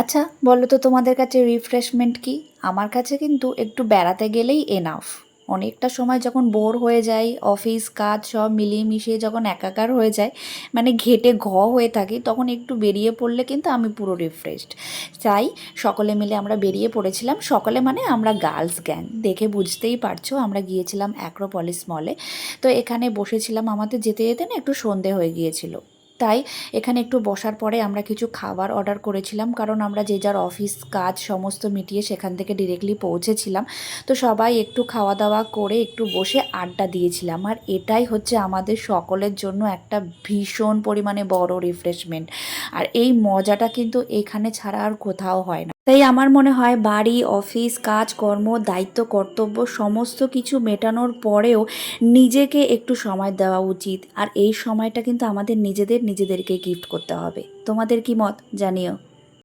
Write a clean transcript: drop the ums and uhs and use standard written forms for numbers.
আচ্ছা বলো তো তোমাদের কাছে রিফ্রেশমেন্ট কি? আমার কাছে কিন্তু একটু বেড়াতে গেলেই এনাফ। অনেকটা সময় যখন বোর হয়ে যাই, অফিস কাজ সব মিলিয়ে মিশিয়ে যখন একাকার হয়ে যায়, মানে ঘেটে হয়ে থাকি, তখন একটু বেরিয়ে পড়লে কিন্তু আমি পুরো রিফ্রেশড। তাই সকলে মিলে আমরা বেরিয়ে পড়েছিলাম, সকলে মানে আমরা গার্লস গ্যাং, দেখে বুঝতেই পারছো আমরা গিয়েছিলাম অ্যাক্রোপলিস মলে। তো এখানে বসেছিলাম, আমাদের যেতে যেতে না একটু সন্ধে হয়ে গিয়েছিল। তাই এখানে একটু বসার পরে আমরা কিছু খাবার অর্ডার করেছিলাম, কারণ আমরা যে যার অফিস কাজ সমস্ত মিটিয়ে সেখান থেকে ডিরেক্টলি পৌঁছেছিলাম। তো সবাই একটু খাওয়া দাওয়া করে একটু বসে আড্ডা দিয়েছিলাম, আর এটাই হচ্ছে আমাদের সকলের জন্য একটা ভীষণ পরিমাণে বড় রিফ্রেশমেন্ট। আর এই মজাটা কিন্তু এখানে ছাড়া আর কোথাও হয় না। তাই আমার মনে হয় বাড়ি, অফিস, কাজকর্ম, দায়িত্ব, কর্তব্য সমস্ত কিছু মেটানোর পরেও নিজেকে একটু সময় দেওয়া উচিত। আর এই সময়টা কিন্তু আমাদের নিজেদেরকে গিফট করতে হবে। তোমাদের কি মত জানিও।